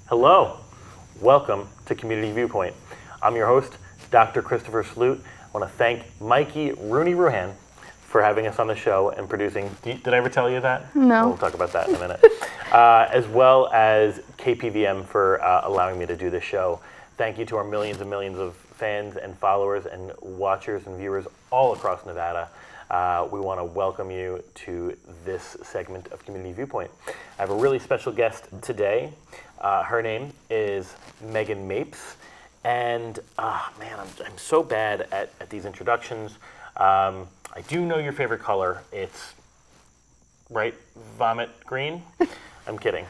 Hello, welcome to Community Viewpoint. I'm your host, Dr. Christopher Sloot. I want to thank Mikey Rooney-Ruhan for having us on the show and producing. Did I ever tell you that? No. We'll talk about that in a minute. As well as KPVM for allowing me to do this show. Thank you to our millions and millions of fans and followers and watchers and viewers all across Nevada. We want to welcome you to this segment of Community Viewpoint. I have a really special guest today. Her name is Megan Mapes. And man, I'm so bad at these introductions. I do know your favorite color. It's, right, vomit green? I'm kidding.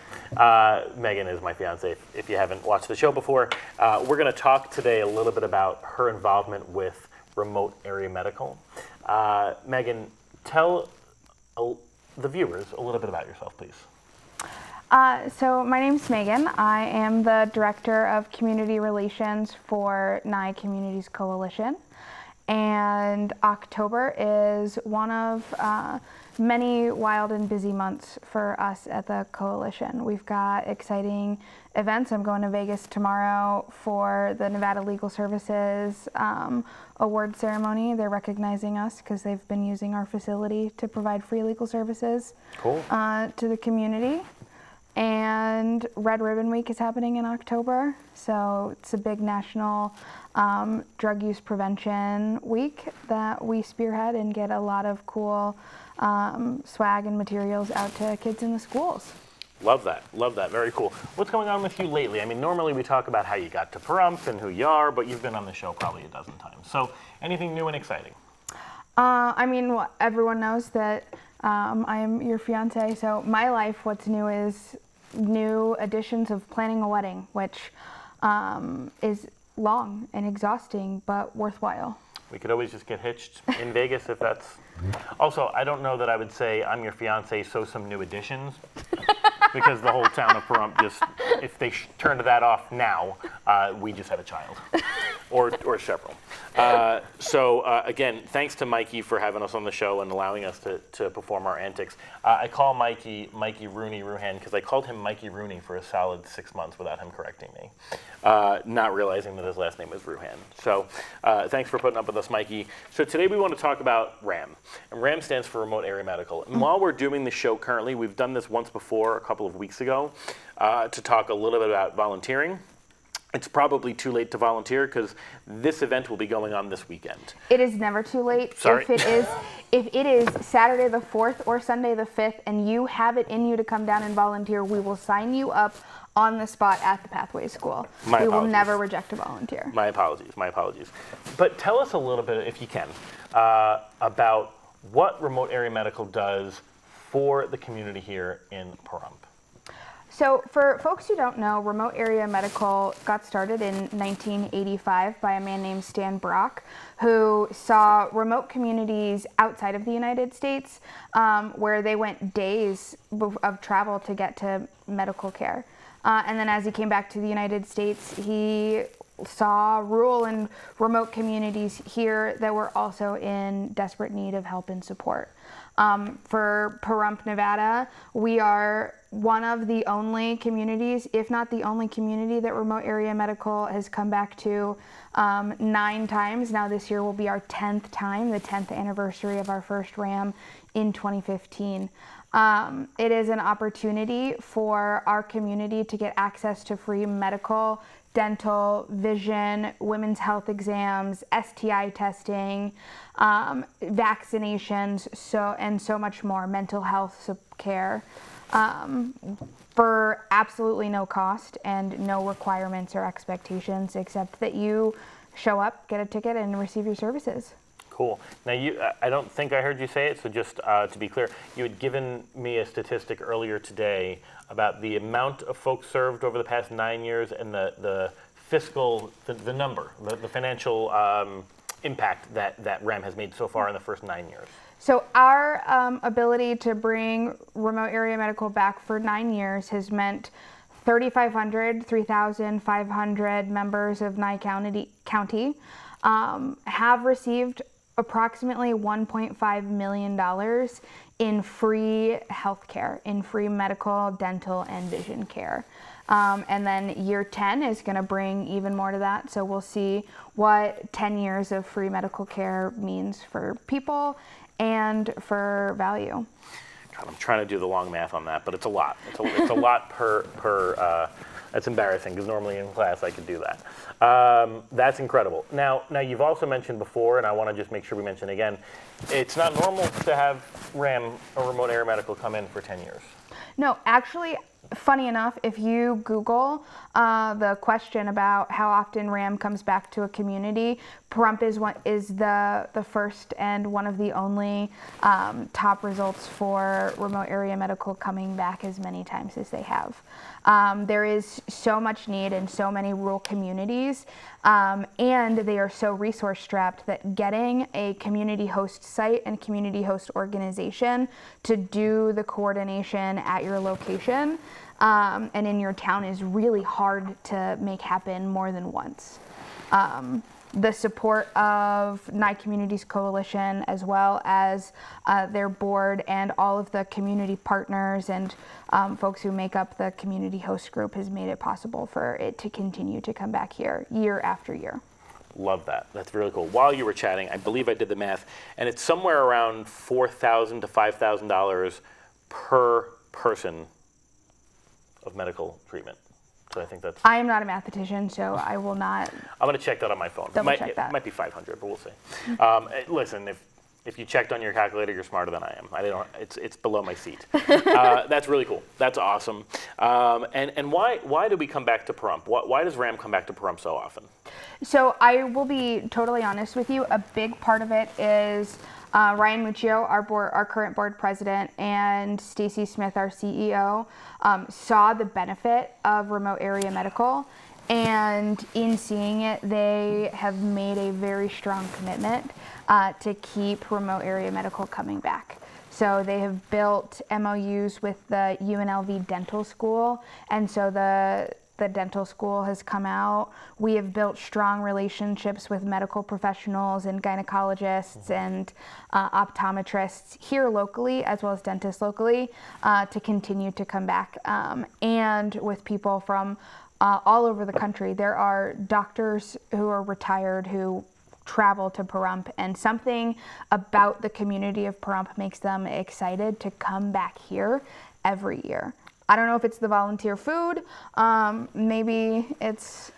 Megan is my fiance, if you haven't watched the show before. We're going to talk today a little bit about her involvement with remote area medical. Megan, tell the viewers a little bit about yourself, please. So my name's Megan. I am the Director of Community Relations for Nye Communities Coalition. And October is one of many wild and busy months for us at the Coalition. We've got exciting events. I'm going to Vegas tomorrow for the Nevada Legal Services award ceremony. They're recognizing us because they've been using our facility to provide free legal services to the community. And Red Ribbon Week is happening in October, so it's a big national drug use prevention week that we spearhead and get a lot of cool swag and materials out to kids in the schools. Love that, very cool. What's going on with you lately? I mean, normally we talk about how you got to Pahrump and who you are, but you've been on the show probably a dozen times. So anything new and exciting? I mean, well, everyone knows that I am your fiance, so my life, what's new is new additions of planning a wedding, which is long and exhausting, but worthwhile. We could always just get hitched in Vegas if that's... Also, I don't know that I would say I'm your fiance, so some new additions, because the whole town of Pahrump just, if they turned that off now, we just had a child, or several. Again, thanks to Mikey for having us on the show and allowing us to perform our antics. I call Mikey Rooney-Ruhan because I called him Mikey Rooney for a solid 6 months without him correcting me, not realizing that his last name was Ruhan. So thanks for putting up with us, Mikey. So today we want to talk about RAM. And RAM stands for Remote Area Medical. And while we're doing the show currently, we've done this once before, a couple of weeks ago, to talk a little bit about volunteering. It's probably too late to volunteer because this event will be going on this weekend. It is never too late. Sorry. If it is Saturday the 4th or Sunday the 5th and you have it in you to come down and volunteer, we will sign you up on the spot at the Pathways School. We will never reject a volunteer. My apologies. But tell us a little bit, if you can, about what Remote Area Medical does for the community here in Pahrump. So for folks who don't know, Remote Area Medical got started in 1985 by a man named Stan Brock, who saw remote communities outside of the United States where they went days of travel to get to medical care. And then as he came back to the United States, he saw rural and remote communities here that were also in desperate need of help and support. For Pahrump, Nevada, we are one of the only communities, if not the only community, that Remote Area Medical has come back to 9 times. Now this year will be our 10th time, the 10th anniversary of our first RAM in 2015. It is an opportunity for our community to get access to free medical, dental, vision, women's health exams, STI testing, vaccinations, and so much more, mental health care, for absolutely no cost and no requirements or expectations except that you show up, get a ticket, and receive your services. Cool. Now, I don't think I heard you say it, so just to be clear, you had given me a statistic earlier today about the amount of folks served over the past 9 years and the fiscal, the number, the financial impact that RAM has made so far in the first 9 years. So our ability to bring Remote Area Medical back for 9 years has meant 3,500 members of Nye County have received approximately $1.5 million in free health care, in free medical, dental, and vision care. And then year 10 is going to bring even more to that. So we'll see what 10 years of free medical care means for people and for value. God, I'm trying to do the long math on that, but it's a lot. It's a lot per that's embarrassing because normally in class I could do that. That's incredible. Now you've also mentioned before, and I want to just make sure we mention again, it's not normal to have RAM, or remote area medical, come in for 10 years. No, actually, funny enough, if you Google the question about how often RAM comes back to a community, Pahrump is the first and one of the only top results for remote area medical coming back as many times as they have. There is so much need in so many rural communities, and they are so resource strapped that getting a community host site and community host organization to do the coordination at your location and in your town is really hard to make happen more than once. The support of Nye Communities Coalition, as well as their board and all of the community partners and folks who make up the community host group, has made it possible for it to continue to come back here year after year. Love that. That's really cool. While you were chatting, I believe I did the math, and it's somewhere around $4,000 to $5,000 per person of medical treatment. So I think that's... I am not a mathematician, so I will not... I'm going to check that on my phone. Double check that. It might be 500, but we'll see. Listen, if you checked on your calculator, you're smarter than I am. It's below my seat. That's really cool. That's awesome. And why do we come back to Pahrump? Why does RAM come back to Pahrump so often? So I will be totally honest with you. A big part of it is Ryan Muccio, our current board president, and Stacy Smith, our CEO, saw the benefit of remote area medical, and in seeing it, they have made a very strong commitment to keep remote area medical coming back. So they have built MOUs with the UNLV Dental School, and so the dental school has come out. We have built strong relationships with medical professionals and gynecologists and optometrists here locally, as well as dentists locally, to continue to come back. And with people from all over the country. There are doctors who are retired who travel to Pahrump, and something about the community of Pahrump makes them excited to come back here every year. I don't know if it's the volunteer food, maybe it's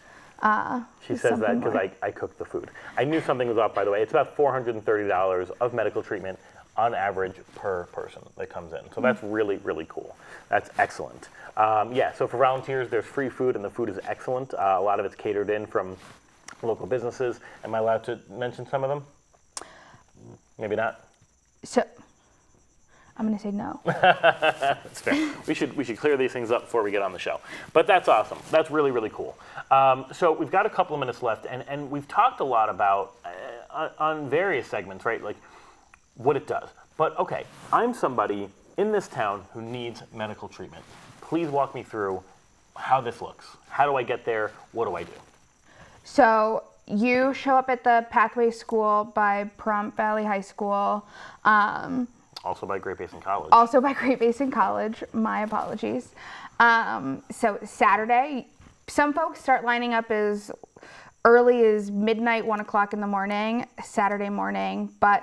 She says that because I cook the food. I knew something was up, by the way. It's about $430 of medical treatment on average per person that comes in. So that's really, really cool. That's excellent. Yeah, so for volunteers, there's free food, and the food is excellent. A lot of it's catered in from local businesses. Am I allowed to mention some of them? Maybe not? So, I'm going to say no. That's fair. We should clear these things up before we get on the show. But that's awesome. That's really, really cool. So we've got a couple of minutes left, and we've talked a lot about, on various segments, right, like what it does. But okay, I'm somebody in this town who needs medical treatment. Please walk me through how this looks. How do I get there? What do I do? So you show up at the Pathway School by Pahrump Valley High School. Also by Great Basin College. Also by Great Basin College. My apologies. So Saturday, some folks start lining up as early as midnight, 1 o'clock in the morning, Saturday morning. But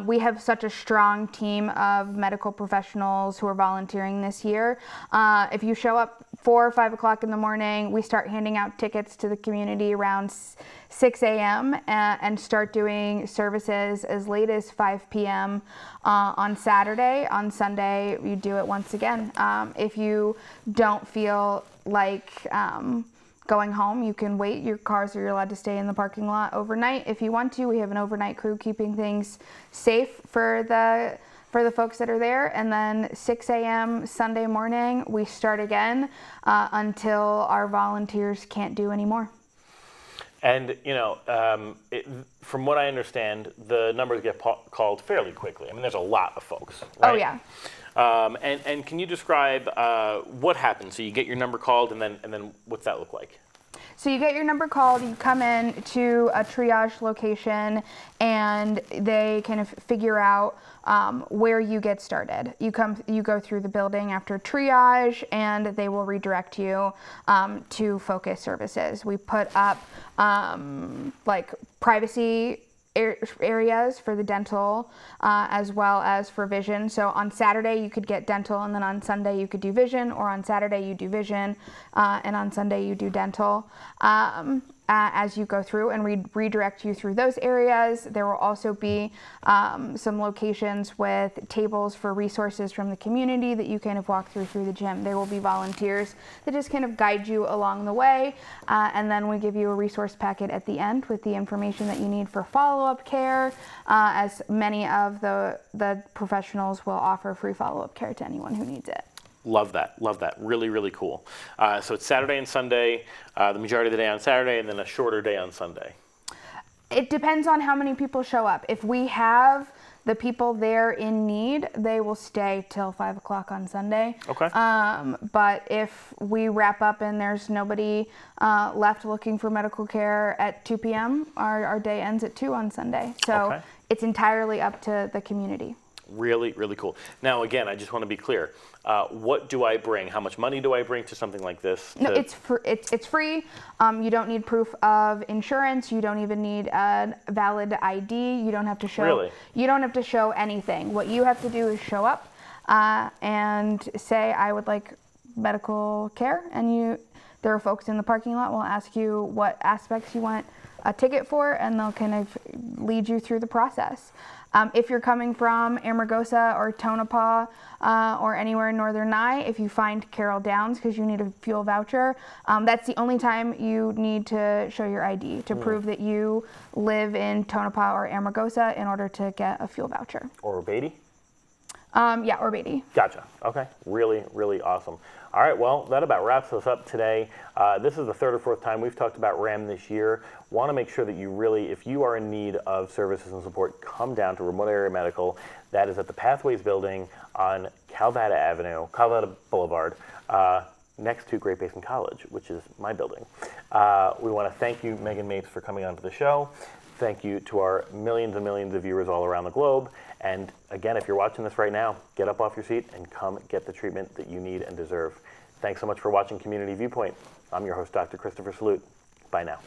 we have such a strong team of medical professionals who are volunteering this year. If you show up 4 or 5 o'clock in the morning, we start handing out tickets to the community around 6 a.m. and start doing services as late as 5 p.m. On Saturday. On Sunday, you do it once again. If you don't feel like going home, you can wait. Your cars are allowed to stay in the parking lot overnight if you want to. We have an overnight crew keeping things safe for the folks that are there. And then 6 a.m. Sunday morning, we start again until our volunteers can't do anymore. And, you know, from what I understand, the numbers get called fairly quickly. I mean, there's a lot of folks, right? Oh, yeah. And can you describe what happens? So you get your number called, and then what's that look like? So you get your number called, you come in to a triage location, and they kind of figure out where you get started. You go through the building after triage, and they will redirect you to focus services. We put up like privacy areas for the dental as well as for vision. So on Saturday you could get dental, and then on Sunday you could do vision, or on Saturday you do vision and on Sunday you do dental. As you go through, and redirect you through those areas. There will also be some locations with tables for resources from the community that you kind of walk through the gym. There will be volunteers that just kind of guide you along the way, and then we give you a resource packet at the end with the information that you need for follow-up care, as many of the professionals will offer free follow-up care to anyone who needs it. Love that. Love that. Really, really cool. So it's Saturday and Sunday, the majority of the day on Saturday, and then a shorter day on Sunday. It depends on how many people show up. If we have the people there in need, they will stay till 5 o'clock on Sunday. Okay. But if we wrap up and there's nobody left looking for medical care at 2 p.m., our day ends at 2 on Sunday. So it's entirely up to the community. Really, really cool. Now, again, I just want to be clear. What do I bring? How much money do I bring to something like this? No, it's free. You don't need proof of insurance. You don't even need a valid ID. You don't have to show. Really? You don't have to show anything. What you have to do is show up and say, "I would like medical care," and there are folks in the parking lot will ask you what aspects you want a ticket for, and they'll kind of lead you through the process. If you're coming from Amargosa or Tonopah or anywhere in Northern Nye, if you find Carroll Downs because you need a fuel voucher, that's the only time you need to show your ID to prove that you live in Tonopah or Amargosa in order to get a fuel voucher. Or Beatty? Yeah, or Beatty. Gotcha. Okay. Really, really awesome. All right. Well, that about wraps us up today. This is the third or fourth time we've talked about RAM this year. Want to make sure that you really, if you are in need of services and support, come down to Remote Area Medical. That is at the Pathways Building on Calvada Boulevard, next to Great Basin College, which is my building. We want to thank you, Megan Mapes, for coming onto the show. Thank you to our millions and millions of viewers all around the globe. And again, if you're watching this right now, get up off your seat and come get the treatment that you need and deserve. Thanks so much for watching Community Viewpoint. I'm your host, Dr. Christopher Salute. Bye now.